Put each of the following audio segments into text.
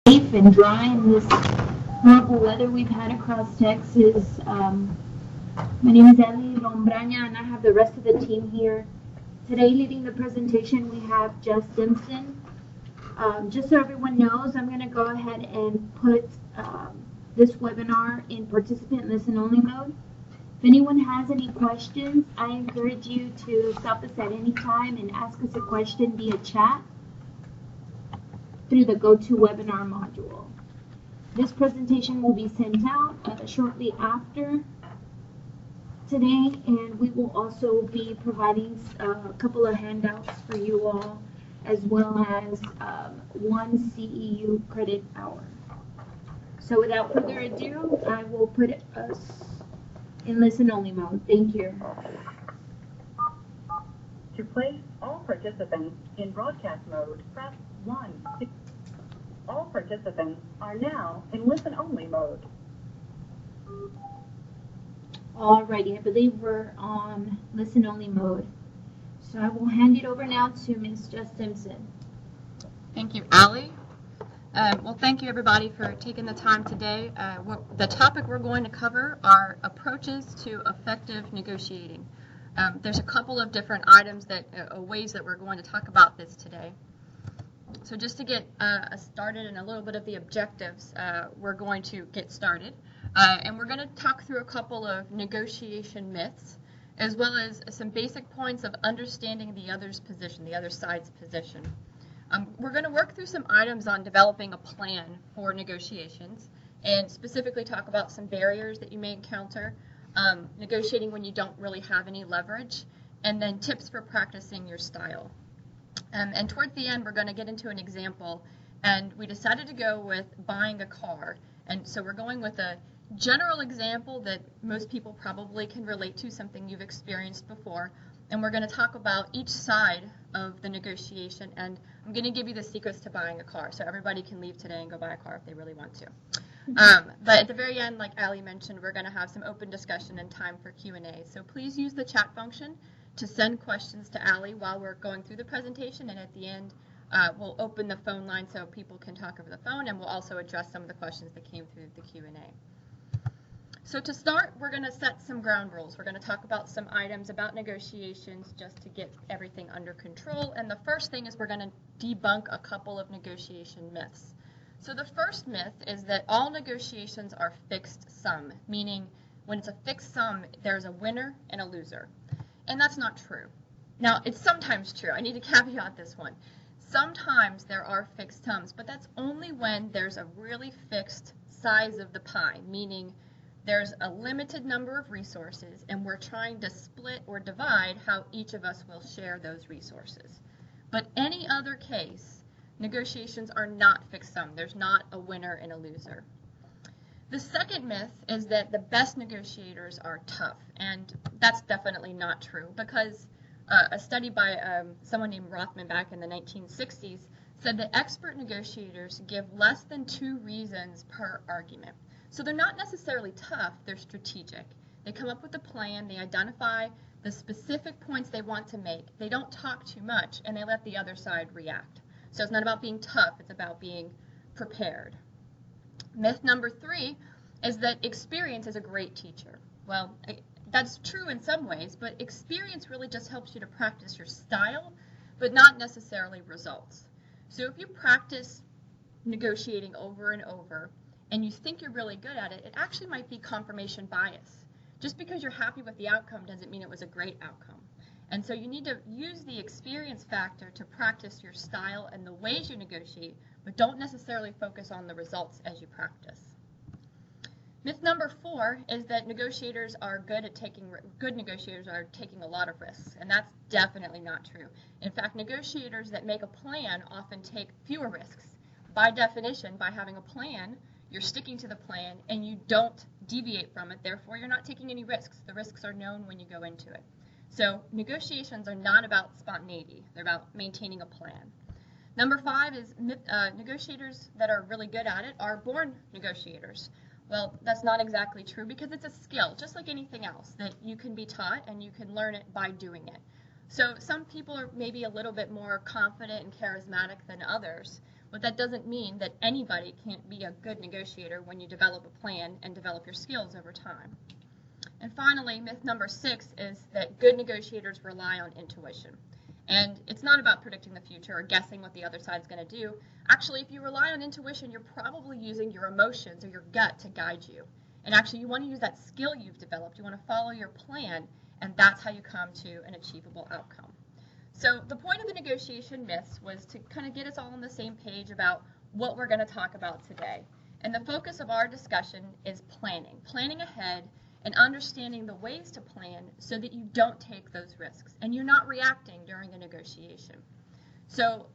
safe and dry in this horrible weather we've had across Texas. My name is Ellie Lombraña, and I have the rest of the team here. Today, leading the presentation, we have Jess Simpson. Just so everyone knows, I'm going to go ahead and put this webinar in participant listen-only mode. If anyone has any questions, I encourage you to stop us at any time and ask us a question via chat through the GoToWebinar module. This presentation will be sent out shortly after today, and we will also be providing a couple of handouts for you all, as well as one CEU credit hour. So without further ado, I will put us in listen-only mode. Thank you. To place all participants in broadcast mode, press 1. All participants are now in listen-only mode. Alrighty, I believe we're on listen-only mode. So I will hand it over now to Ms. Jess Simpson. Thank you, Allie. Well, thank you, everybody, for taking the time today. The topic we're going to cover are approaches to effective negotiating. There's a couple of different items ways that we're going to talk about this today. So just to get started and a little bit of the objectives, we're going to get started. And we're going to talk through a couple of negotiation myths, as well as some basic points of understanding the other's position, the other side's position. We're going to work through some items on developing a plan for negotiations, and specifically talk about some barriers that you may encounter, negotiating when you don't really have any leverage, and then tips for practicing your style. And towards the end, we're going to get into an example, and we decided to go with buying a car. And so we're going with a general example that most people probably can relate to, something you've experienced before. And we're going to talk about each side of the negotiation, and I'm going to give you the secrets to buying a car, so everybody can leave today and go buy a car if they really want to. But at the very end, like Allie mentioned, we're going to have some open discussion and time for Q&A. So please use the chat function to send questions to Allie while we're going through the presentation, and at the end, we'll open the phone line so people can talk over the phone, and we'll also address some of the questions that came through the Q&A. So to start, we're going to set some ground rules. We're going to talk about some items about negotiations just to get everything under control. And the first thing is we're going to debunk a couple of negotiation myths. So the first myth is that all negotiations are fixed sum, meaning when it's a fixed sum, there's a winner and a loser. And that's not true. Now, it's sometimes true. I need to caveat this one. Sometimes there are fixed sums, but that's only when there's a really fixed size of the pie, meaning there's a limited number of resources, and we're trying to split or divide how each of us will share those resources. But any other case, negotiations are not fixed sum. There's not a winner and a loser. The second myth is that the best negotiators are tough, and that's definitely not true, because a study by someone named Rothman back in the 1960s said that expert negotiators give less than 2 reasons per argument. So they're not necessarily tough, they're strategic. They come up with a plan, they identify the specific points they want to make, they don't talk too much, and they let the other side react. So it's not about being tough, it's about being prepared. Myth number 3 is that experience is a great teacher. Well, that's true in some ways, but experience really just helps you to practice your style, but not necessarily results. So if you practice negotiating over and over, and you think you're really good at it, it actually might be confirmation bias. Just because you're happy with the outcome doesn't mean it was a great outcome. And so you need to use the experience factor to practice your style and the ways you negotiate, but don't necessarily focus on the results as you practice. Myth number 4 is that good negotiators are taking a lot of risks, and that's definitely not true. In fact, negotiators that make a plan often take fewer risks. By definition, by having a plan, you're sticking to the plan and you don't deviate from it, therefore you're not taking any risks. The risks are known when you go into it. So negotiations are not about spontaneity, they're about maintaining a plan. Number 5 is negotiators that are really good at it are born negotiators. Well, that's not exactly true because it's a skill, just like anything else, that you can be taught and you can learn it by doing it. So some people are maybe a little bit more confident and charismatic than others, But that doesn't mean that anybody can't be a good negotiator when you develop a plan and develop your skills over time. And finally, myth number 6 is that good negotiators rely on intuition. And it's not about predicting the future or guessing what the other side's going to do. Actually, if you rely on intuition, you're probably using your emotions or your gut to guide you. And actually, you want to use that skill you've developed. You want to follow your plan, and that's how you come to an achievable outcome. So the point of the negotiation myths was to kind of get us all on the same page about what we're going to talk about today. And the focus of our discussion is planning ahead and understanding the ways to plan so that you don't take those risks and you're not reacting during a negotiation. So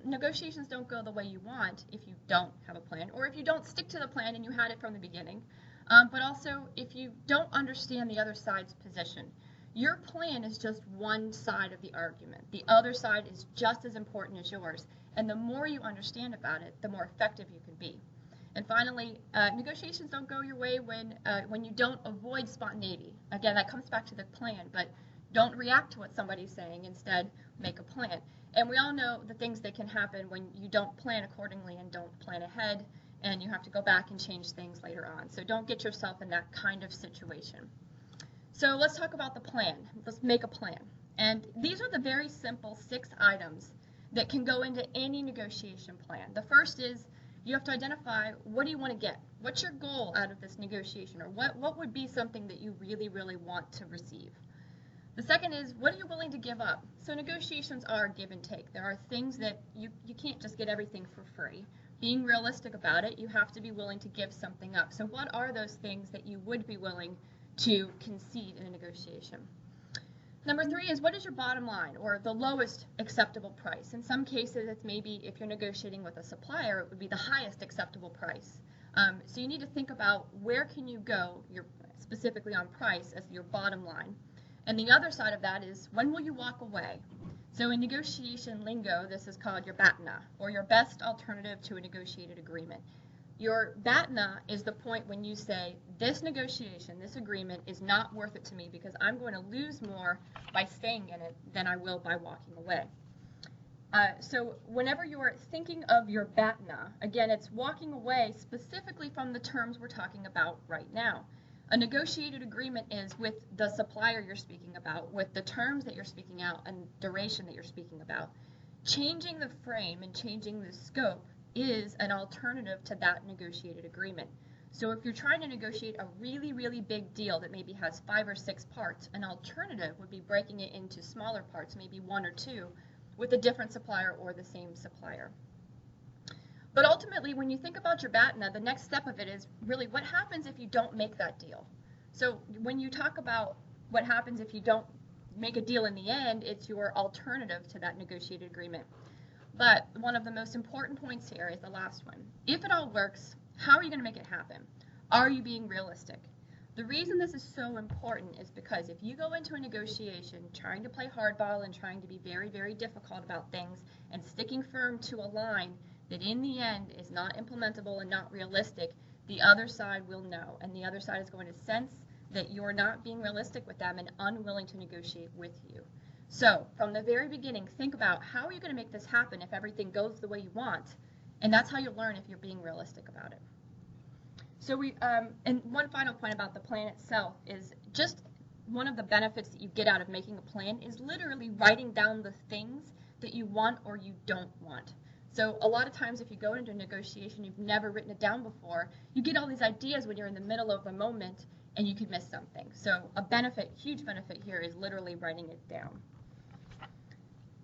negotiations don't go the way you want if you don't have a plan, or if you don't stick to the plan and you had it from the beginning, but also if you don't understand the other side's position. Your plan is just one side of the argument. The other side is just as important as yours, and the more you understand about it, the more effective you can be. And finally, negotiations don't go your way when you don't avoid spontaneity. Again, that comes back to the plan, but don't react to what somebody's saying. Instead, make a plan. And we all know the things that can happen when you don't plan accordingly and don't plan ahead, and you have to go back and change things later on. So don't get yourself in that kind of situation. So let's talk about the plan. Let's make a plan. And these are the very simple 6 items that can go into any negotiation plan. The first is you have to identify, what do you want to get? What's your goal out of this negotiation? Or what would be something that you really, really want to receive? The second is, what are you willing to give up? So negotiations are give and take. There are things that you can't just get everything for free. Being realistic about it, you have to be willing to give something up. So what are those things that you would be willing to concede in a negotiation? Number 3 is, what is your bottom line, or the lowest acceptable price? In some cases, it's maybe if you're negotiating with a supplier, it would be the highest acceptable price. So you need to think about where can you go, specifically on price, as your bottom line. And the other side of that is, when will you walk away? So in negotiation lingo, this is called your BATNA, or your best alternative to a negotiated agreement. Your BATNA is the point when you say, this negotiation, this agreement is not worth it to me because I'm going to lose more by staying in it than I will by walking away. So whenever you're thinking of your BATNA, again, it's walking away specifically from the terms we're talking about right now. A negotiated agreement is with the supplier you're speaking about, with the terms that you're speaking out and duration that you're speaking about. Changing the frame and changing the scope is an alternative to that negotiated agreement. So if you're trying to negotiate a really, really big deal that maybe has 5 or 6 parts, an alternative would be breaking it into smaller parts, maybe 1 or 2, with a different supplier or the same supplier. But ultimately, when you think about your BATNA, the next step of it is really what happens if you don't make that deal. So when you talk about what happens if you don't make a deal in the end, it's your alternative to that negotiated agreement. But one of the most important points here is the last one. If it all works, how are you going to make it happen? Are you being realistic? The reason this is so important is because if you go into a negotiation trying to play hardball and trying to be very, very difficult about things and sticking firm to a line that in the end is not implementable and not realistic, the other side will know, and the other side is going to sense that you're not being realistic with them and unwilling to negotiate with you. So from the very beginning, think about how are you going to make this happen if everything goes the way you want, and that's how you'll learn if you're being realistic about it. So and one final point about the plan itself is just one of the benefits that you get out of making a plan is literally writing down the things that you want or you don't want. So a lot of times if you go into a negotiation, you've never written it down before, you get all these ideas when you're in the middle of a moment and you could miss something. So a benefit, huge benefit here is literally writing it down.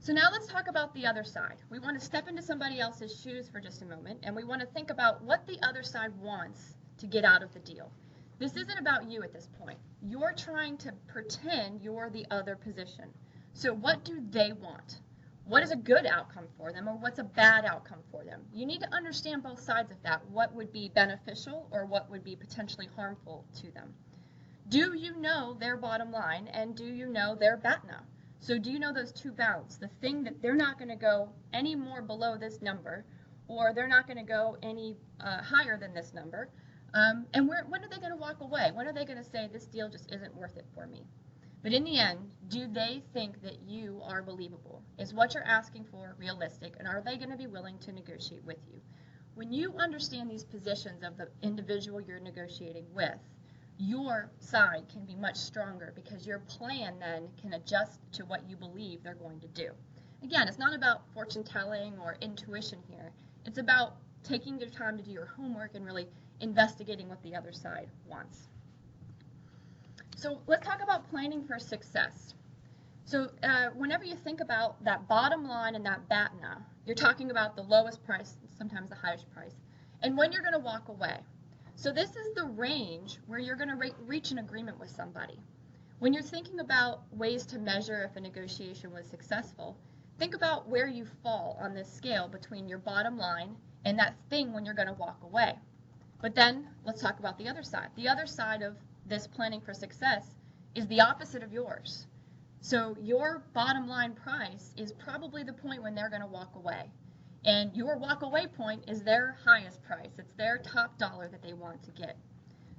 So now let's talk about the other side. We want to step into somebody else's shoes for just a moment, and we want to think about what the other side wants to get out of the deal. This isn't about you at this point. You're trying to pretend you're the other position. So what do they want? What is a good outcome for them, or what's a bad outcome for them? You need to understand both sides of that. What would be beneficial or what would be potentially harmful to them? Do you know their bottom line, and do you know their BATNA? So do you know those two bounds? The thing that they're not going to go any more below this number, or they're not going to go any higher than this number. And when are they going to walk away? When are they going to say this deal just isn't worth it for me? But in the end, do they think that you are believable? Is what you're asking for realistic, and are they going to be willing to negotiate with you? When you understand these positions of the individual you're negotiating with, your side can be much stronger because your plan then can adjust to what you believe they're going to do. Again, it's not about fortune telling or intuition here. It's about taking your time to do your homework and really investigating what the other side wants. So let's talk about planning for success. So whenever you think about that bottom line and that BATNA, you're talking about the lowest price, sometimes the highest price, and when you're going to walk away. So this is the range where you're going to reach an agreement with somebody. When you're thinking about ways to measure if a negotiation was successful, think about where you fall on this scale between your bottom line and that thing when you're going to walk away. But then let's talk about the other side. The other side of this planning for success is the opposite of yours. So your bottom line price is probably the point when they're going to walk away. And your walk away point is their highest price. It's their top dollar that they want to get.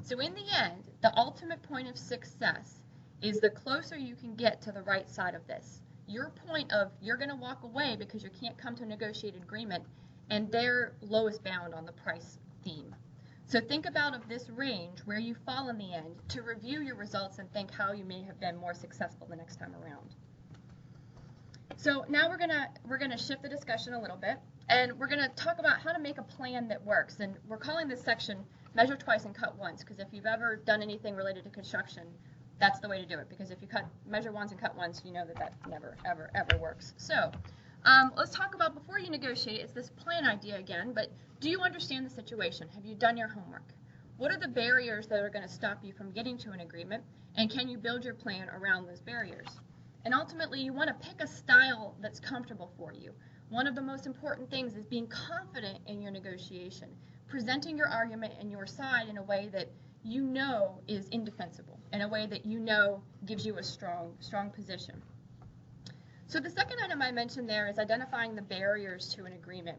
So in the end, the ultimate point of success is the closer you can get to the right side of this. Your point of you're going to walk away because you can't come to a negotiated agreement and their lowest bound on the price theme. So think about of this range where you fall in the end to review your results and think how you may have been more successful the next time around. So now we're gonna shift the discussion a little bit, and we're gonna talk about how to make a plan that works. And we're calling this section measure twice and cut once, because if you've ever done anything related to construction, that's the way to do it. Because if you measure once and cut once, you know that never ever works. So let's talk about, before you negotiate, it's this plan idea again, but do you understand the situation? Have you done your homework? What are the barriers that are going to stop you from getting to an agreement, and can you build your plan around those barriers? And ultimately, you want to pick a style that's comfortable for you. One of the most important things is being confident in your negotiation, presenting your argument and your side in a way that you know is indefensible, in a way that you know gives you a strong position. So the second item I mentioned there is identifying the barriers to an agreement.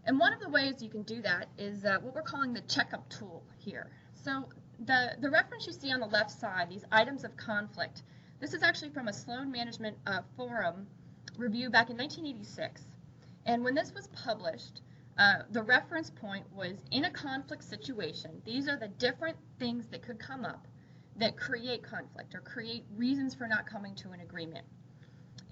And one of the ways you can do that is what we're calling the checkup tool here. So the reference you see on the left side, these items of conflict, this is actually from a Sloan Management Forum review back in 1986. And when this was published, the reference point was, in a conflict situation, these are the different things that could come up that create conflict or create reasons for not coming to an agreement.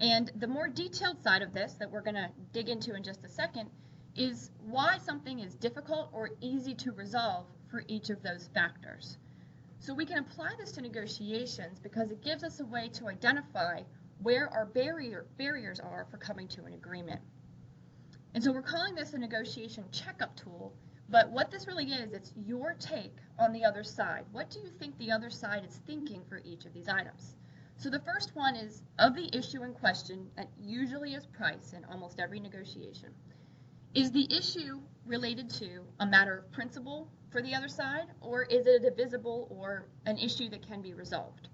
And the more detailed side of this that we're going to dig into in just a second is why something is difficult or easy to resolve for each of those factors. So we can apply this to negotiations because it gives us a way to identify where our barriers are for coming to an agreement. And so we're calling this a negotiation checkup tool, but what this really is, it's your take on the other side. What do you think the other side is thinking for each of these items? So the first one is, of the issue in question, that usually is price in almost every negotiation, is the issue related to a matter of principle for the other side, or is it a divisible or an issue that can be resolved?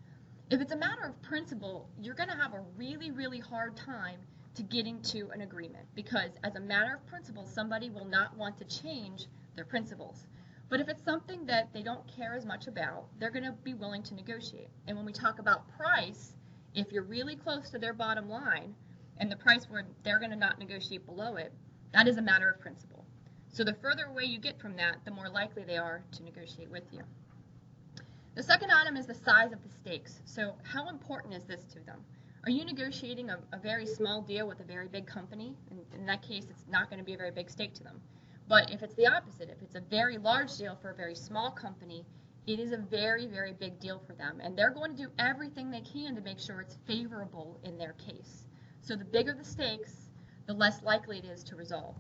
If it's a matter of principle, you're going to have a really hard time to getting to an agreement, because as a matter of principle, somebody will not want to change their principles. But if it's something that they don't care as much about, they're going to be willing to negotiate. And when we talk about price, if you're really close to their bottom line and the price where they're going to not negotiate below it, that is a matter of principle. So the further away you get from that, the more likely they are to negotiate with you. The second item is the size of the stakes. So how important is this to them? Are you negotiating a very small deal with a very big company? And in that case, it's not going to be a very big stake to them. But if it's the opposite, if it's a very large deal for a very small company, it is a very big deal for them. And they're going to do everything they can to make sure it's favorable in their case. So the bigger the stakes, the less likely it is to resolve.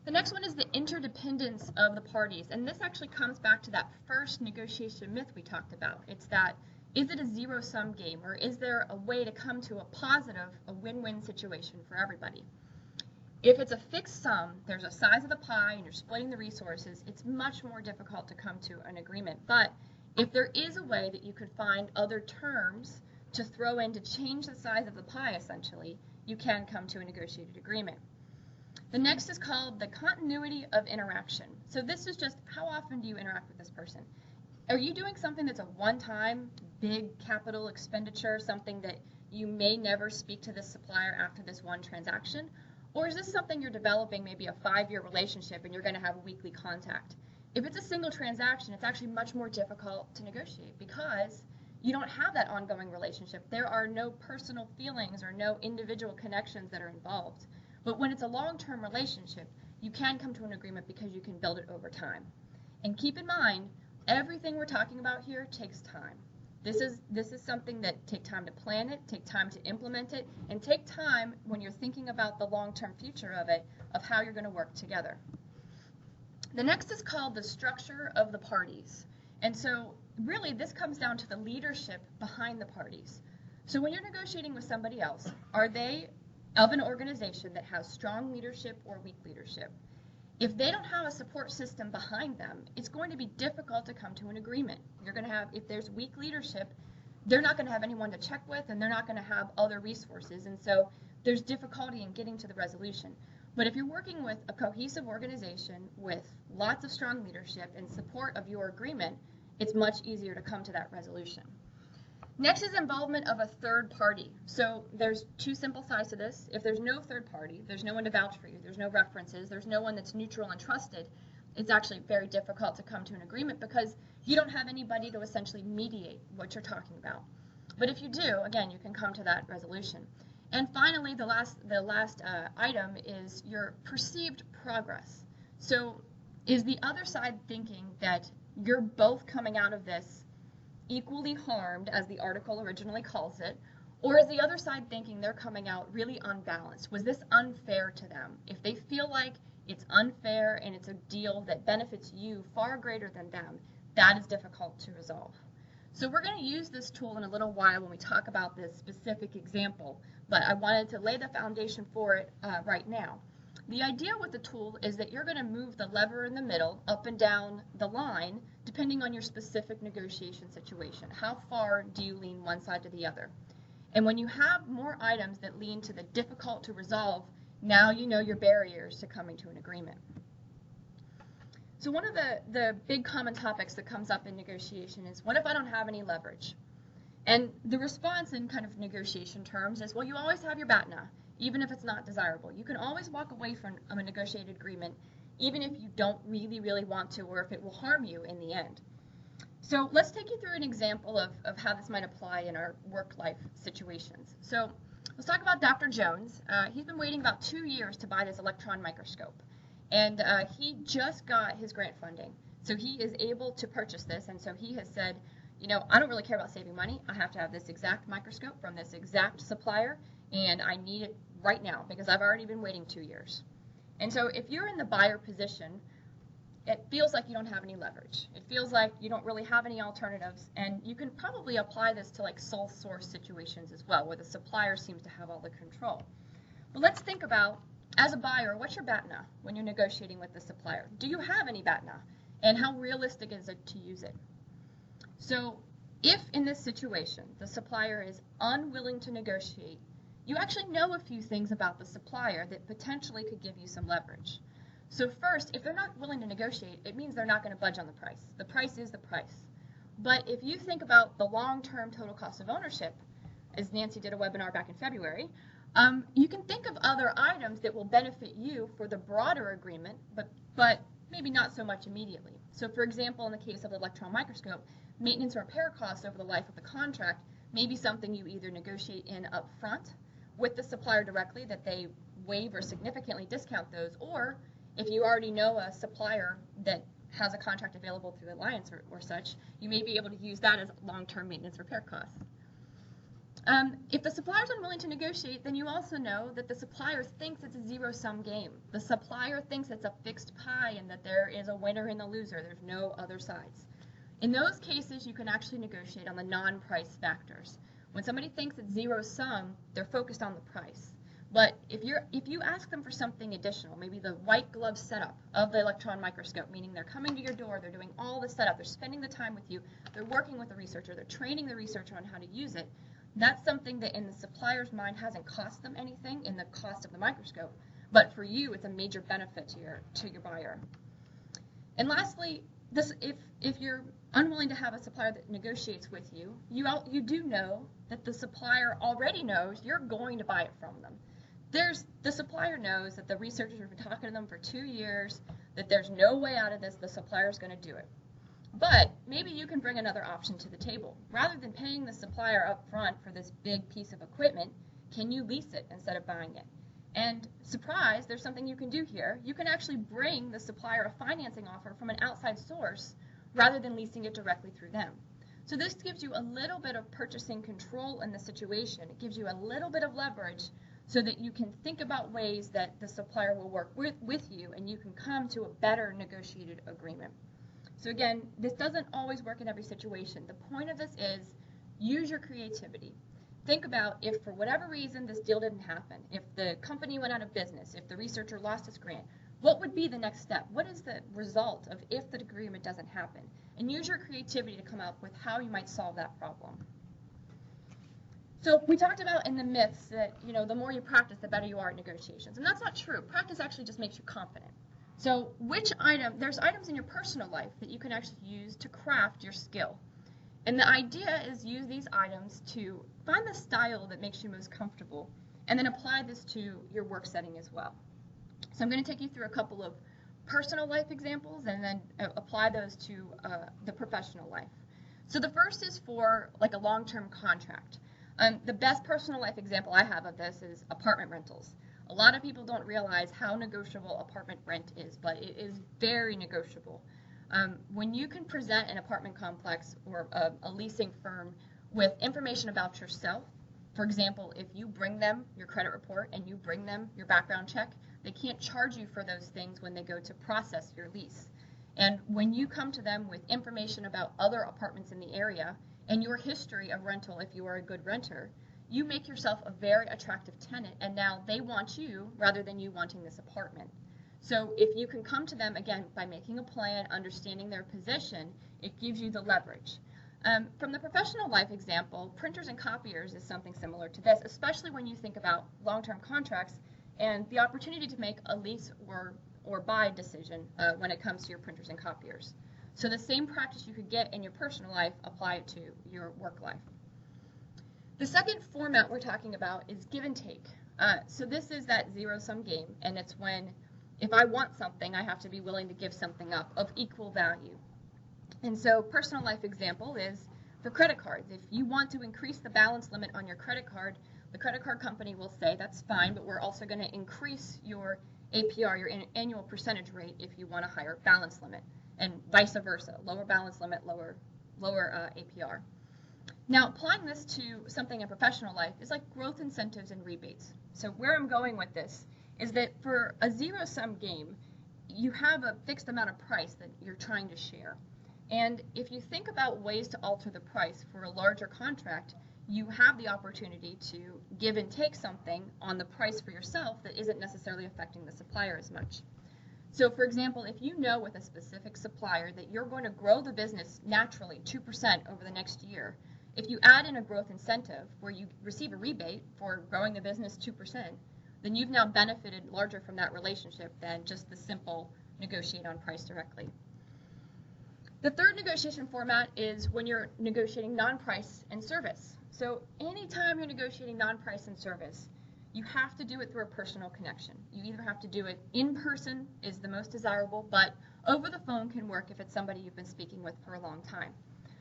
The next one is the interdependence of the parties. And this actually comes back to that first negotiation myth we talked about. It's that, is it a zero-sum game, or is there a way to come to a positive, a win-win situation for everybody? If it's a fixed sum, there's a size of the pie and you're splitting the resources, it's much more difficult to come to an agreement. But if there is a way that you could find other terms to throw in to change the size of the pie, essentially, you can come to a negotiated agreement. The next is called the continuity of interaction. So this is just, how often do you interact with this person? Are you doing something that's a one-time big capital expenditure, something that you may never speak to the supplier after this one transaction? Or is this something you're developing, maybe a 5-year relationship, and you're going to have weekly contact? If it's a single transaction, it's actually much more difficult to negotiate because you don't have that ongoing relationship. There are no personal feelings or no individual connections that are involved. But when it's a long-term relationship, you can come to an agreement because you can build it over time. And keep in mind, everything we're talking about here takes time. This is something that take time to plan it, take time to implement it, and take time when you're thinking about the long-term future of it, of how you're going to work together. The next is called the structure of the parties. And so really this comes down to the leadership behind the parties. So when you're negotiating with somebody else, are they of an organization that has strong leadership or weak leadership? If they don't have a support system behind them, it's going to be difficult to come to an agreement. You're going to have, if there's weak leadership, they're not going to have anyone to check with, and they're not going to have other resources, and so there's difficulty in getting to the resolution. But if you're working with a cohesive organization with lots of strong leadership and support of your agreement, it's much easier to come to that resolution. Next is involvement of a third party. So there's two simple sides to this. If there's no third party, there's no one to vouch for you, there's no references, there's no one that's neutral and trusted, it's actually very difficult to come to an agreement because you don't have anybody to essentially mediate what you're talking about. But if you do, again, you can come to that resolution. And finally, the last item is your perceived progress. So is the other side thinking that you're both coming out of this equally harmed, as the article originally calls it, or is the other side thinking they're coming out really unbalanced? Was this unfair to them? If they feel like it's unfair and it's a deal that benefits you far greater than them, that is difficult to resolve. So we're going to use this tool in a little while when we talk about this specific example, but I wanted to lay the foundation for it right now. The idea with the tool is that you're going to move the lever in the middle up and down the line depending on your specific negotiation situation. How far do you lean one side to the other? And when you have more items that lean to the difficult to resolve, now you know your barriers to coming to an agreement. So one of the big common topics that comes up in negotiation is, what if I don't have any leverage? And the response in kind of negotiation terms is, well, you always have your BATNA, even if it's not desirable. You can always walk away from a negotiated agreement, even if you don't really want to, or if it will harm you in the end. So let's take you through an example of how this might apply in our work-life situations. So let's talk about Dr. Jones. He's been waiting about 2 years to buy this electron microscope. And he just got his grant funding. So he is able to purchase this, and so he has said, you know, I don't really care about saving money. I have to have this exact microscope from this exact supplier, and I need it right now because I've already been waiting 2 years. And so if you're in the buyer position, it feels like you don't have any leverage. It feels like you don't really have any alternatives, and you can probably apply this to like sole source situations as well, where the supplier seems to have all the control. But let's think about, as a buyer, what's your BATNA when you're negotiating with the supplier? Do you have any BATNA? And how realistic is it to use it? So if in this situation the supplier is unwilling to negotiate, you actually know a few things about the supplier that potentially could give you some leverage. So first, if they're not willing to negotiate, it means they're not going to budge on the price. The price is the price. But if you think about the long-term total cost of ownership, as Nancy did a webinar back in February, you can think of other items that will benefit you for the broader agreement, but maybe not so much immediately. So for example, in the case of the electron microscope, maintenance and repair costs over the life of the contract may be something you either negotiate in up front with the supplier directly, that they waive or significantly discount those, or if you already know a supplier that has a contract available through the alliance or such, you may be able to use that as long-term maintenance repair costs. If the supplier is unwilling to negotiate, then you also know that the supplier thinks it's a zero-sum game. The supplier thinks it's a fixed pie and that there is a winner and a loser. There's no other sides. In those cases, you can actually negotiate on the non-price factors. When somebody thinks it's zero-sum, they're focused on the price. But if you ask them for something additional, maybe the white glove setup of the electron microscope, meaning they're coming to your door, they're doing all the setup, they're spending the time with you, they're working with the researcher, they're training the researcher on how to use it, that's something that in the supplier's mind hasn't cost them anything in the cost of the microscope, but for you it's a major benefit to your buyer. And lastly, if you're unwilling to have a supplier that negotiates with you, you do know that the supplier already knows you're going to buy it from them. The supplier knows that the researchers have been talking to them for 2 years, that there's no way out of this, the supplier's going to do it. But maybe you can bring another option to the table. Rather than paying the supplier up front for this big piece of equipment, can you lease it instead of buying it? And surprise, there's something you can do here. You can actually bring the supplier a financing offer from an outside source rather than leasing it directly through them. So this gives you a little bit of purchasing control in the situation. It gives you a little bit of leverage so that you can think about ways that the supplier will work with you and you can come to a better negotiated agreement. So again, this doesn't always work in every situation. The point of this is use your creativity. Think about if for whatever reason this deal didn't happen, if the company went out of business, if the researcher lost his grant, what would be the next step? What is the result of if the agreement doesn't happen? And use your creativity to come up with how you might solve that problem. So we talked about in the myths that, the more you practice, the better you are at negotiations. And that's not true. Practice actually just makes you confident. So there's items in your personal life that you can actually use to craft your skill. And the idea is use these items to find the style that makes you most comfortable and then apply this to your work setting as well. So I'm going to take you through a couple of personal life examples and then apply those to the professional life. So the first is for like a long-term contract. The best personal life example I have of this is apartment rentals. A lot of people don't realize how negotiable apartment rent is, but it is very negotiable. When you can present an apartment complex or a leasing firm with information about yourself, for example, if you bring them your credit report and you bring them your background check, they can't charge you for those things when they go to process your lease. And when you come to them with information about other apartments in the area and your history of rental, if you are a good renter, you make yourself a very attractive tenant, and now they want you rather than you wanting this apartment. So if you can come to them, again, by making a plan, understanding their position, it gives you the leverage. From the professional life example, printers and copiers is something similar to this, especially when you think about long-term contracts and the opportunity to make a lease or buy decision when it comes to your printers and copiers. So the same practice you could get in your personal life, apply it to your work life. The second format we're talking about is give and take. So this is that zero-sum game, and it's when if I want something, I have to be willing to give something up of equal value. And so personal life example is for credit cards. If you want to increase the balance limit on your credit card, the credit card company will say that's fine, but we're also going to increase your APR, your annual percentage rate, if you want a higher balance limit, and vice versa, lower balance limit, lower APR. Now, applying this to something in professional life is like growth incentives and rebates. So where I'm going with this is that for a zero-sum game, you have a fixed amount of price that you're trying to share. And if you think about ways to alter the price for a larger contract, you have the opportunity to give and take something on the price for yourself that isn't necessarily affecting the supplier as much. So for example, if you know with a specific supplier that you're going to grow the business naturally 2% over the next year, if you add in a growth incentive where you receive a rebate for growing the business 2%, then you've now benefited larger from that relationship than just the simple negotiate on price directly. The third negotiation format is when you're negotiating non-price and service. So anytime you're negotiating non-price and service, you have to do it through a personal connection. You either have to do it in person is the most desirable, but over the phone can work if it's somebody you've been speaking with for a long time.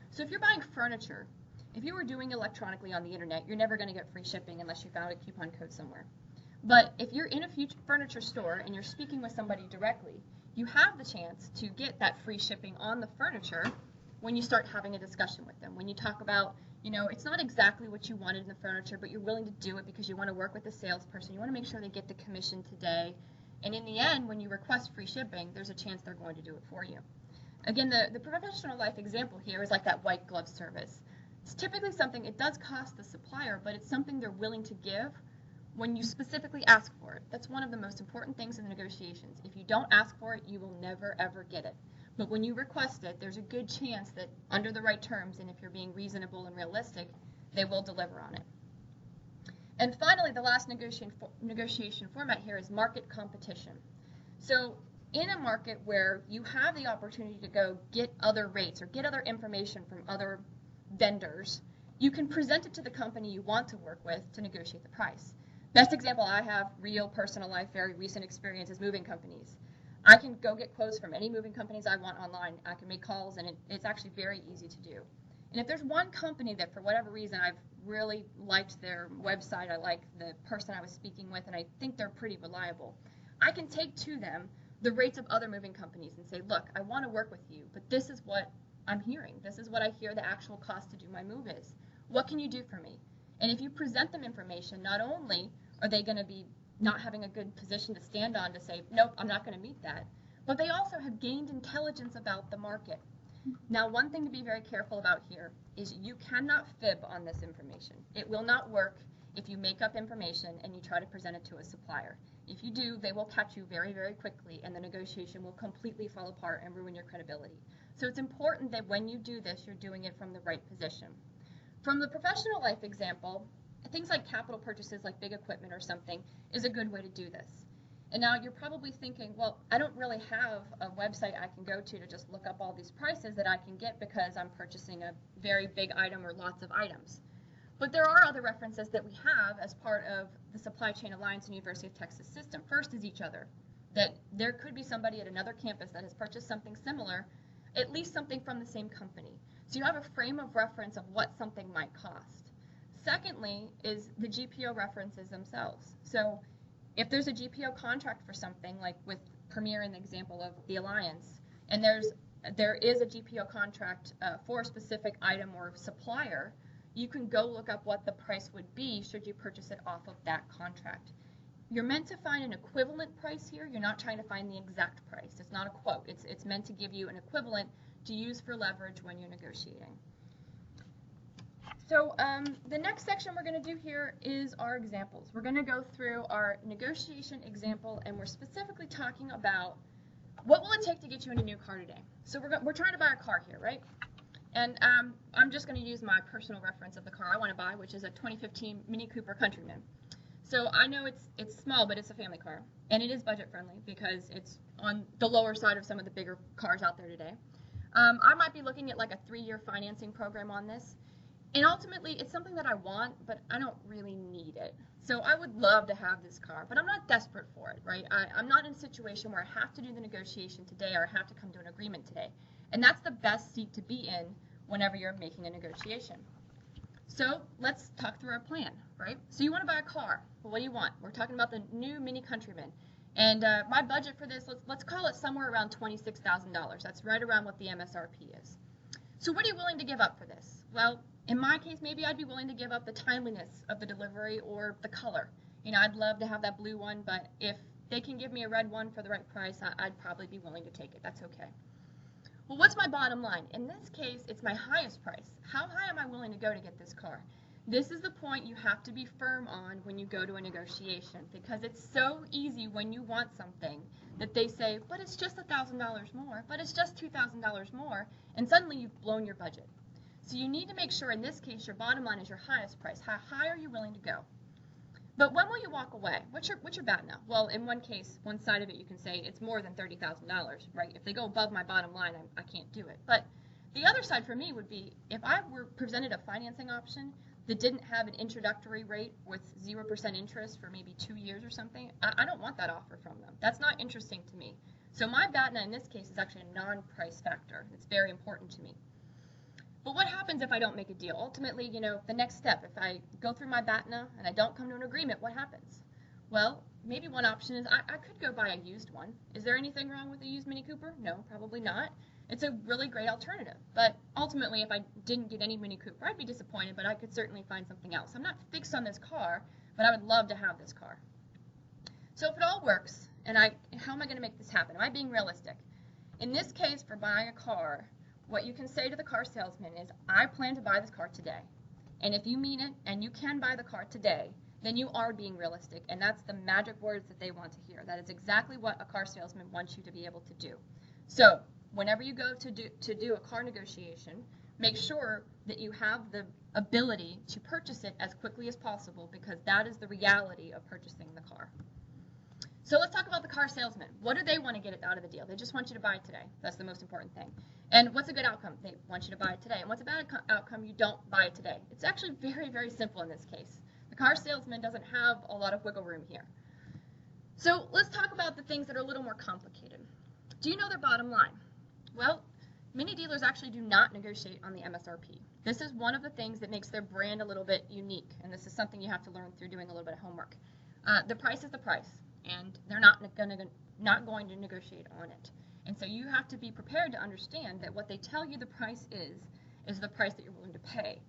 So if you're buying furniture, if you were doing electronically on the internet, you're never going to get free shipping unless you found a coupon code somewhere. But if you're in a furniture store and you're speaking with somebody directly, you have the chance to get that free shipping on the furniture when you start having a discussion with them. When you talk about, it's not exactly what you wanted in the furniture, but you're willing to do it because you want to work with the salesperson. You want to make sure they get the commission today. And in the end, when you request free shipping, there's a chance they're going to do it for you. Again, the professional life example here is like that white glove service. It's typically something, it does cost the supplier, but it's something they're willing to give when you specifically ask for it. That's one of the most important things in the negotiations. If you don't ask for it, you will never ever get it. But when you request it, there's a good chance that under the right terms, and if you're being reasonable and realistic, they will deliver on it. And finally, the last negotiation format here is market competition. So in a market where you have the opportunity to go get other rates or get other information from other vendors, you can present it to the company you want to work with to negotiate the price. Best example I have, real personal life, very recent experience, is moving companies. I can go get quotes from any moving companies I want online. I can make calls, and it's actually very easy to do. And if there's one company that for whatever reason I've really liked their website, I like the person I was speaking with, and I think they're pretty reliable, I can take to them the rates of other moving companies and say, look, I want to work with you, but this is what I'm hearing. This is what I hear the actual cost to do my move is. What can you do for me? And if you present them information, not only are they going to be not having a good position to stand on to say, nope, I'm not going to meet that, but they also have gained intelligence about the market. Now, one thing to be very careful about here is you cannot fib on this information. It will not work if you make up information and you try to present it to a supplier. If you do, they will catch you very, very quickly, and the negotiation will completely fall apart and ruin your credibility. So it's important that when you do this, you're doing it from the right position. From the professional life example, things like capital purchases, like big equipment or something, is a good way to do this. And now you're probably thinking, well, I don't really have a website I can go to just look up all these prices that I can get because I'm purchasing a very big item or lots of items. But there are other references that we have as part of the Supply Chain Alliance and University of Texas system. First is each other, that there could be somebody at another campus that has purchased something similar, at least something from the same company. So you have a frame of reference of what something might cost. Secondly is the GPO references themselves. So if there's a GPO contract for something, like with Premier in the example of the Alliance, and there is a GPO contract for a specific item or supplier, you can go look up what the price would be should you purchase it off of that contract. You're meant to find an equivalent price here. You're not trying to find the exact price. It's not a quote. It's meant to give you an equivalent to use for leverage when you're negotiating. So the next section we're going to do here is our examples. We're going to go through our negotiation example, and we're specifically talking about what will it take to get you in a new car today. So we're trying to buy a car here, right? And I'm just going to use my personal reference of the car I want to buy, which is a 2015 Mini Cooper Countryman. So I know it's small, but it's a family car, and it is budget friendly because it's on the lower side of some of the bigger cars out there today. I might be looking at like a 3-year financing program on this, and ultimately it's something that I want, but I don't really need it. So I would love to have this car, but I'm not desperate for it, right? I'm not in a situation where I have to do the negotiation today or I have to come to an agreement today, and that's the best seat to be in whenever you're making a negotiation. So let's talk through our plan, right? So you want to buy a car. Well, what do you want? We're talking about the new Mini Countryman. And my budget for this, let's call it somewhere around $26,000. That's right around what the MSRP is. So what are you willing to give up for this? Well, in my case, maybe I'd be willing to give up the timeliness of the delivery or the color. You know, I'd love to have that blue one, but if they can give me a red one for the right price, I'd probably be willing to take it. That's okay. Well, what's my bottom line? In this case, it's my highest price. How high am I willing to go to get this car? This is the point you have to be firm on when you go to a negotiation, because it's so easy when you want something that they say, but it's just $1,000 more, but it's just $2,000 more, and suddenly you've blown your budget. So you need to make sure in this case your bottom line is your highest price. How high are you willing to go? But when will you walk away? What's your bet now? Well, in one case, one side of it, you can say it's more than $30,000, right? If they go above my bottom line, I can't do it. But the other side for me would be if I were presented a financing option that didn't have an introductory rate with 0% interest for maybe 2 years or something, I don't want that offer from them. That's not interesting to me. So my BATNA in this case is actually a non-price factor. It's very important to me. But what happens if I don't make a deal? Ultimately, you know, the next step, if I go through my BATNA and I don't come to an agreement, what happens? Well, maybe one option is I could go buy a used one. Is there anything wrong with a used Mini Cooper? No, probably not. It's a really great alternative. But ultimately, if I didn't get any Mini Cooper, I'd be disappointed, but I could certainly find something else. I'm not fixed on this car, but I would love to have this car. So if it all works, and how am I going to make this happen? Am I being realistic? In this case, for buying a car, what you can say to the car salesman is, I plan to buy this car today. And if you mean it and you can buy the car today, then you are being realistic. And that's the magic words that they want to hear. That is exactly what a car salesman wants you to be able to do. So whenever you go to do a car negotiation, make sure that you have the ability to purchase it as quickly as possible, because that is the reality of purchasing the car. So let's talk about the car salesman. What do they want to get out of the deal? They just want you to buy it today. That's the most important thing. And what's a good outcome? They want you to buy it today. And what's a bad outcome? You don't buy it today. It's actually very, very simple in this case. The car salesman doesn't have a lot of wiggle room here. So let's talk about the things that are a little more complicated. Do you know their bottom line? Well, many dealers actually do not negotiate on the MSRP. This is one of the things that makes their brand a little bit unique, and this is something you have to learn through doing a little bit of homework. The price is the price, and they're not going to negotiate on it. And so you have to be prepared to understand that what they tell you the price is the price that you're willing to pay.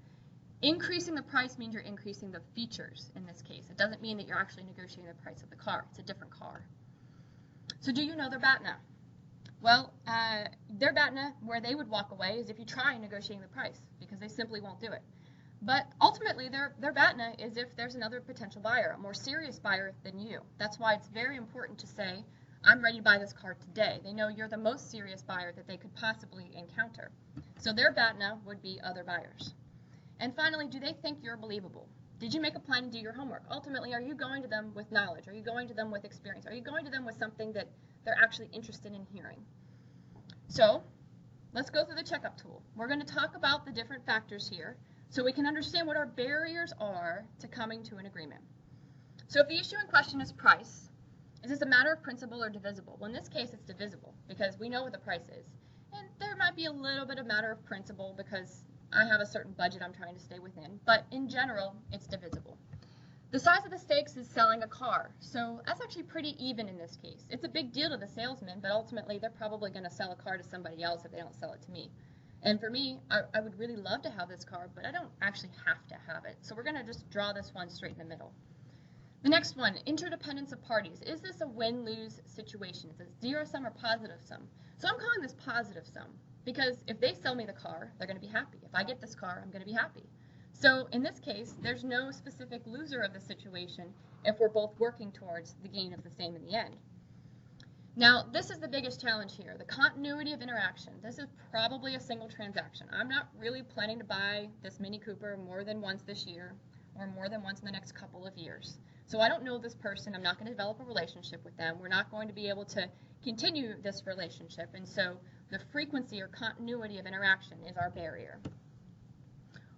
Increasing the price means you're increasing the features in this case. It doesn't mean that you're actually negotiating the price of the car. It's a different car. So do you know their BATNA? Well, their BATNA, where they would walk away, is if you try negotiating the price, because they simply won't do it. But ultimately, their BATNA is if there's another potential buyer, a more serious buyer than you. That's why it's very important to say, I'm ready to buy this car today. They know you're the most serious buyer that they could possibly encounter. So their BATNA would be other buyers. And finally, do they think you're believable? Did you make a plan and do your homework? Ultimately, are you going to them with knowledge? Are you going to them with experience? Are you going to them with something that they're actually interested in hearing? So let's go through the checkup tool. We're going to talk about the different factors here so we can understand what our barriers are to coming to an agreement. So if the issue in question is price, is this a matter of principle or divisible? Well, in this case, it's divisible because we know what the price is. And there might be a little bit of matter of principle because I have a certain budget I'm trying to stay within, but in general, it's divisible. The size of the stakes is selling a car, so that's actually pretty even in this case. It's a big deal to the salesman, but ultimately they're probably going to sell a car to somebody else if they don't sell it to me. And for me, I would really love to have this car, but I don't actually have to have it. So we're going to just draw this one straight in the middle. The next one, interdependence of parties. Is this a win-lose situation? Is it zero sum or positive sum? So I'm calling this positive sum because if they sell me the car, they're going to be happy. If I get this car, I'm going to be happy. So in this case, there's no specific loser of the situation if we're both working towards the gain of the same in the end. Now, this is the biggest challenge here, the continuity of interaction. This is probably a single transaction. I'm not really planning to buy this Mini Cooper more than once this year or more than once in the next couple of years. So I don't know this person. I'm not going to develop a relationship with them. We're not going to be able to continue this relationship. And so the frequency or continuity of interaction is our barrier.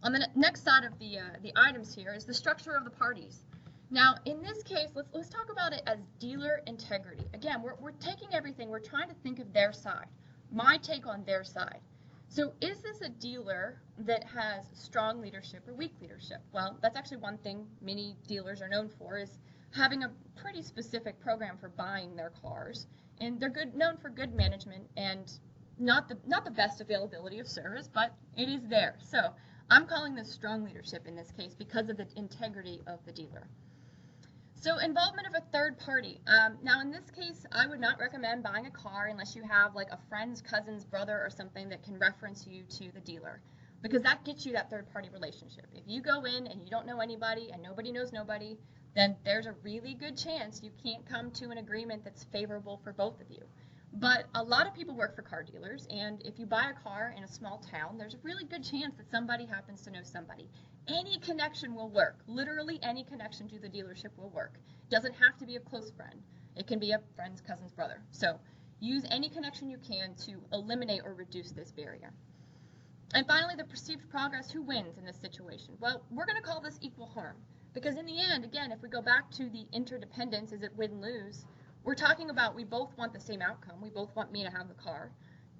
On the next side of the items here is the structure of the parties. Now, in this case, let's talk about it as dealer integrity. Again, we're taking everything, we're trying to think of their side, my take on their side. So is this a dealer that has strong leadership or weak leadership? Well, that's actually one thing many dealers are known for is having a pretty specific program for buying their cars. And they're known for good management and not the best availability of service, but it is there. So I'm calling this strong leadership in this case because of the integrity of the dealer. So involvement of a third party. Now in this case, I would not recommend buying a car unless you have like a friend's cousin's brother or something that can reference you to the dealer, because that gets you that third party relationship. If you go in and you don't know anybody and nobody knows nobody, then there's a really good chance you can't come to an agreement that's favorable for both of you. But a lot of people work for car dealers, and if you buy a car in a small town, there's a really good chance that somebody happens to know somebody. Any connection will work. Literally any connection to the dealership will work. Doesn't have to be a close friend. It can be a friend's cousin's brother. So use any connection you can to eliminate or reduce this barrier. And finally, the perceived progress. Who wins in this situation? Well, we're going to call this equal harm, because in the end, again, if we go back to the interdependence, is it win-lose? We're talking about we both want the same outcome. We both want me to have the car,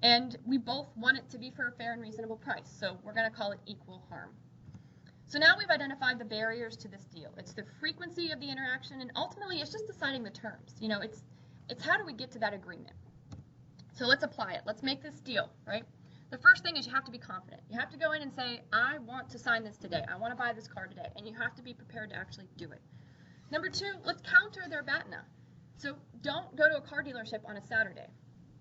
and we both want it to be for a fair and reasonable price. So we're going to call it equal harm. So now we've identified the barriers to this deal. It's the frequency of the interaction, and ultimately it's just deciding the terms. You know, it's how do we get to that agreement? So let's apply it. Let's make this deal, right? The first thing is you have to be confident. You have to go in and say, I want to sign this today. I want to buy this car today, and you have to be prepared to actually do it. Number two, let's counter their BATNA. So don't go to a car dealership on a Saturday.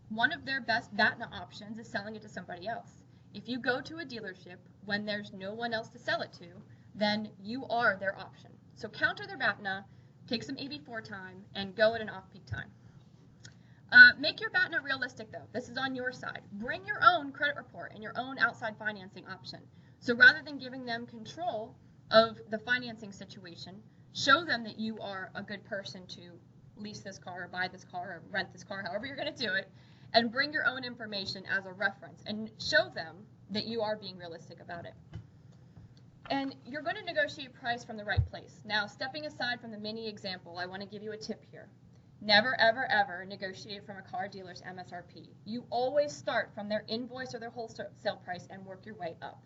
One of their best BATNA options is selling it to somebody else. If you go to a dealership when there's no one else to sell it to, then you are their option. So counter their BATNA, take some AB4 time, and go at an off-peak time. Make your BATNA realistic, though. This is on your side. Bring your own credit report and your own outside financing option. So rather than giving them control of the financing situation, show them that you are a good person to lease this car or buy this car or rent this car, however you're going to do it, and bring your own information as a reference and show them that you are being realistic about it. And you're going to negotiate price from the right place. Now, stepping aside from the mini example, I want to give you a tip here. Never, ever, ever negotiate from a car dealer's MSRP. You always start from their invoice or their wholesale price and work your way up.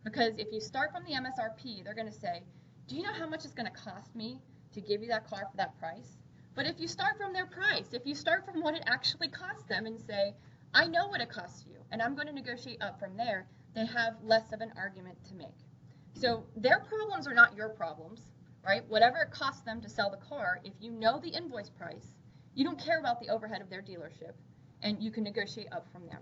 Because if you start from the MSRP, they're going to say, do you know how much it's going to cost me to give you that car for that price? But if you start from their price, if you start from what it actually costs them and say, I know what it costs you, and I'm going to negotiate up from there, they have less of an argument to make. So their problems are not your problems, right? Whatever it costs them to sell the car, if you know the invoice price, you don't care about the overhead of their dealership, and you can negotiate up from them.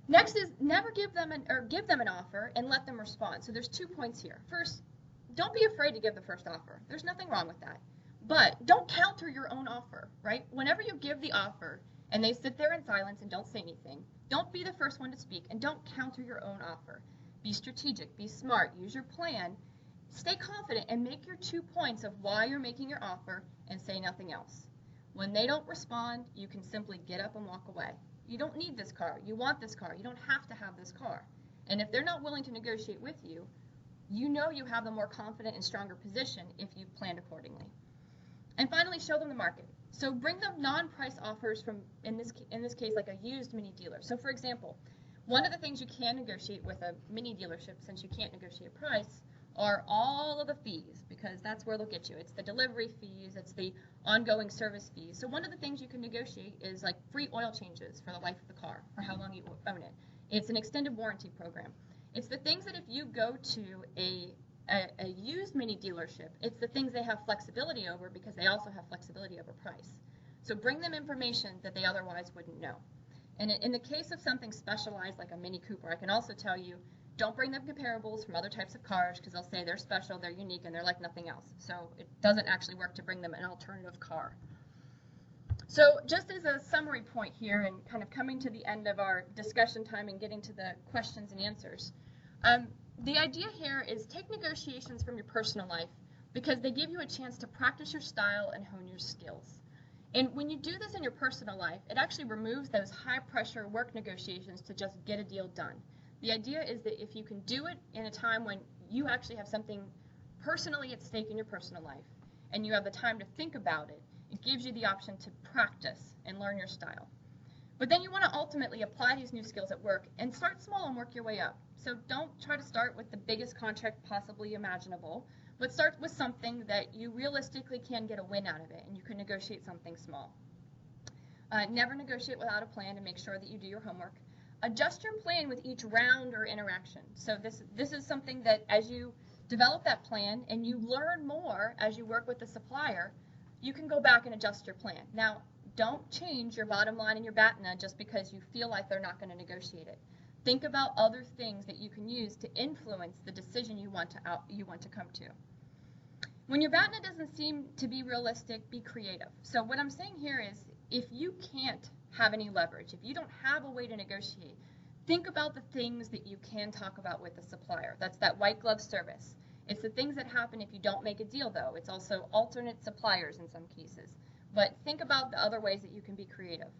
Next is never give them an offer and let them respond. So there's 2 points here. First, don't be afraid to give the first offer. There's nothing wrong with that. But don't counter your own offer, right? Whenever you give the offer and they sit there in silence and don't say anything, don't be the first one to speak and don't counter your own offer. Be strategic, be smart, use your plan, stay confident, and make your 2 points of why you're making your offer and say nothing else. When they don't respond, you can simply get up and walk away. You don't need this car. You want this car. You don't have to have this car. And if they're not willing to negotiate with you, you know you have the more confident and stronger position if you've planned accordingly. And finally, show them the market. So bring them non-price offers from, in this case, like a used mini dealer. So for example, one of the things you can negotiate with a mini dealership, since you can't negotiate price, are all of the fees, because that's where they'll get you. It's the delivery fees, it's the ongoing service fees. So one of the things you can negotiate is like free oil changes for the life of the car, for how long you own it. It's an extended warranty program. It's the things that if you go to a used mini dealership, it's the things they have flexibility over because they also have flexibility over price. So bring them information that they otherwise wouldn't know. And in the case of something specialized like a Mini Cooper, I can also tell you, don't bring them comparables from other types of cars because they'll say they're special, they're unique, and they're like nothing else. So it doesn't actually work to bring them an alternative car. So just as a summary point here and kind of coming to the end of our discussion time and getting to the questions and answers, the idea here is take negotiations from your personal life because they give you a chance to practice your style and hone your skills. And when you do this in your personal life, it actually removes those high-pressure work negotiations to just get a deal done. The idea is that if you can do it in a time when you actually have something personally at stake in your personal life and you have the time to think about it, it gives you the option to practice and learn your style. But then you want to ultimately apply these new skills at work and start small and work your way up. So don't try to start with the biggest contract possibly imaginable, but start with something that you realistically can get a win out of it and you can negotiate something small. Never negotiate without a plan and make sure that you do your homework. Adjust your plan with each round or interaction. So this is something that as you develop that plan and you learn more as you work with the supplier, you can go back and adjust your plan. Now, don't change your bottom line and your BATNA just because you feel like they're not going to negotiate it. Think about other things that you can use to influence the decision you want to come to. When your BATNA doesn't seem to be realistic, be creative. So what I'm saying here is if you can't have any leverage, if you don't have a way to negotiate, think about the things that you can talk about with the supplier. That's that white glove service. It's the things that happen if you don't make a deal, though. It's also alternate suppliers in some cases. But think about the other ways that you can be creative.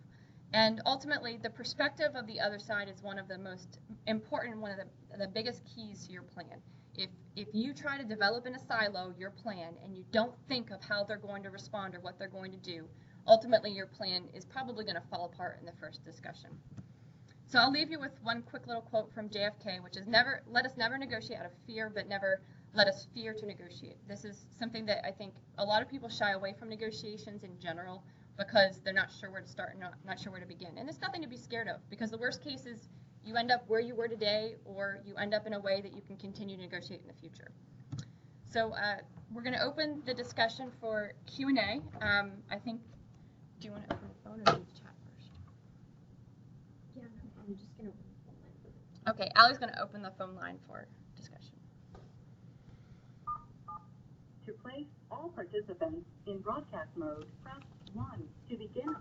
And ultimately, the perspective of the other side is one of the most important, one of the biggest keys to your plan. If you try to develop in a silo your plan and you don't think of how they're going to respond or what they're going to do, ultimately your plan is probably going to fall apart in the first discussion. So I'll leave you with one quick little quote from JFK, which is let us never negotiate out of fear, but never let us fear to negotiate. This is something that I think a lot of people shy away from negotiations in general because they're not sure where to start and not sure where to begin. And it's nothing to be scared of because the worst case is you end up where you were today or you end up in a way that you can continue to negotiate in the future. So we're going to open the discussion for Q&A. I think, do you want to open the phone or do the chat first? Yeah, I'm just going to open the phone line. Okay, Allie's going to open the phone line for discussion. To place all participants in broadcast mode, press 1 to begin.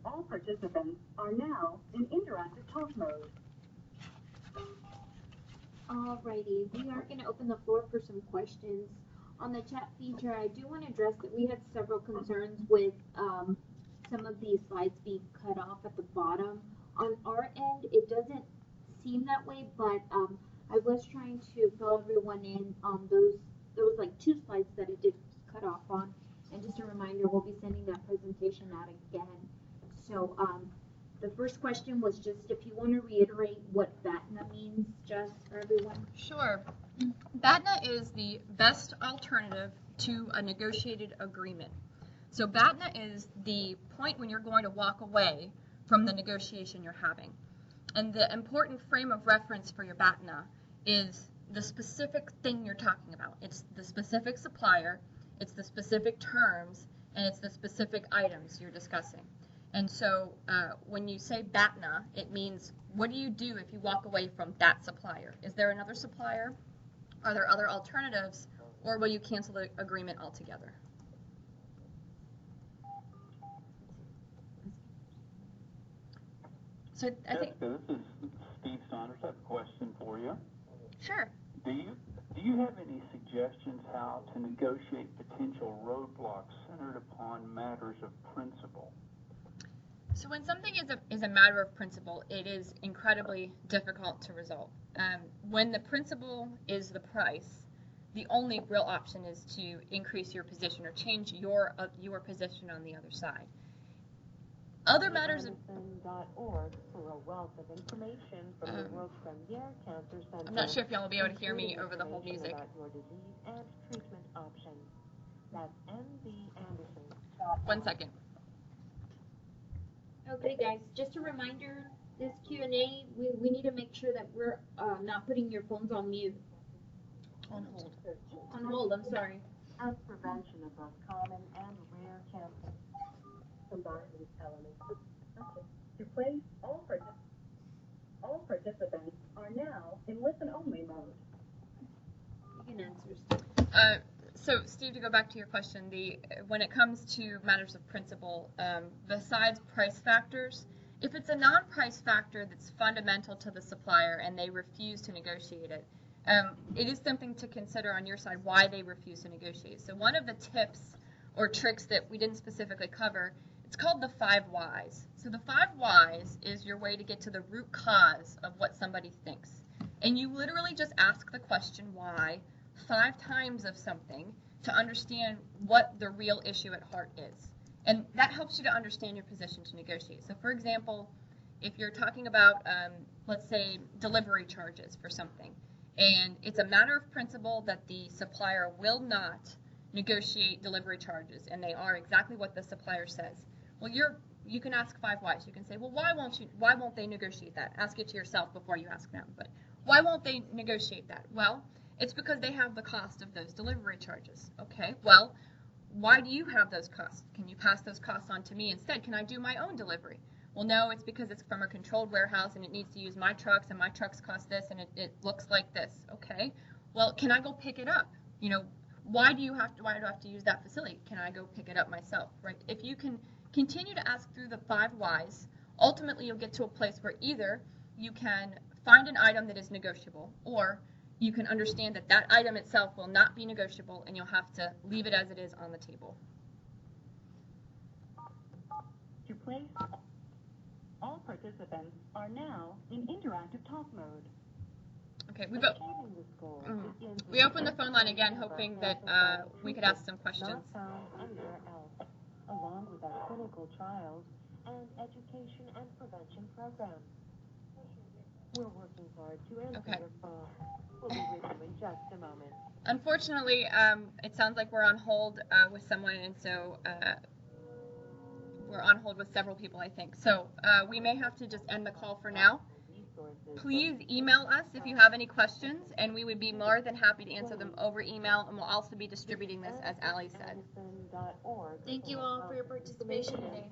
All participants are now in interactive talk mode. Alrighty, we are going to open the floor for some questions. on the chat feature, I do want to address that we had several concerns with some of these slides being cut off at the bottom. On our end, it doesn't seem that way, but I was trying to fill everyone in on those. There was like 2 slides that it did cut off on. And just a reminder, we'll be sending that presentation out again. So the first question was just if you want to reiterate what BATNA means, just for everyone. Sure. BATNA is the best alternative to a negotiated agreement. So BATNA is the point when you're going to walk away from the negotiation you're having. And the important frame of reference for your BATNA is the specific thing you're talking about. It's the specific supplier, it's the specific terms, and it's the specific items you're discussing. And so when you say BATNA, it means what do you do if you walk away from that supplier? Is there another supplier? Are there other alternatives? Or will you cancel the agreement altogether? So I think. Jessica, this is Steve Saunders. I have a question for you. Sure. Do you have any suggestions how to negotiate potential roadblocks centered upon matters of principle? So when something is a matter of principle, it is incredibly difficult to resolve. When the principle is the price, the only real option is to increase your position or change your position on the other side. Other matters of... Anderson.org for a wealth of information from the world's premier cancer center. I'm not sure if y'all will be able to hear me over the whole music. About your disease and treatment options. That's MD Anderson. 1 second. Okay, guys, just a reminder, this Q&A, we need to make sure that we're not putting your phones on mute. On hold. On hold, I'm sorry. And prevention of both common and rare cancer. Combine these elements. Okay. To place all participants are now in listen-only mode. You can answer. So, Steve, to go back to your question, when it comes to matters of principle, besides price factors, if it's a non-price factor that's fundamental to the supplier and they refuse to negotiate it, it is something to consider on your side why they refuse to negotiate. So one of the tips or tricks that we didn't specifically cover, it's called the 5 whys. So the 5 whys is your way to get to the root cause of what somebody thinks. And you literally just ask the question why 5 times of something to understand what the real issue at heart is. And that helps you to understand your position to negotiate. So for example, if you're talking about, let's say, delivery charges for something, and it's a matter of principle that the supplier will not negotiate delivery charges, and they are exactly what the supplier says. Well, you can ask 5 whys. You can say, well, why won't they negotiate that? Ask it to yourself before you ask them. But why won't they negotiate that? Well, it's because they have the cost of those delivery charges. Okay, well, why do you have those costs? Can you pass those costs on to me instead? Can I do my own delivery? Well, no, it's because it's from a controlled warehouse and it needs to use my trucks, and my trucks cost this, and it looks like this. Okay, well, can I go pick it up? You know, why do I have to use that facility? Can I go pick it up myself, right? If you can continue to ask through the 5 whys, ultimately you'll get to a place where either you can find an item that is negotiable, or you can understand that that item itself will not be negotiable and you'll have to leave it as it is on the table. To place, all participants are now in interactive talk mode. Okay, we opened the phone line again, hoping that we could ask some questions. Not found anywhere else, along with our clinical trials and education and prevention programs. We're working hard to answer your phone. We'll be with you in just a moment. Unfortunately, it sounds like we're on hold with someone, and so we're on hold with several people, I think. So we may have to just end the call for now. Please email us if you have any questions, and we would be more than happy to answer them over email, and we'll also be distributing this, as Ali said. Thank you all for your participation today.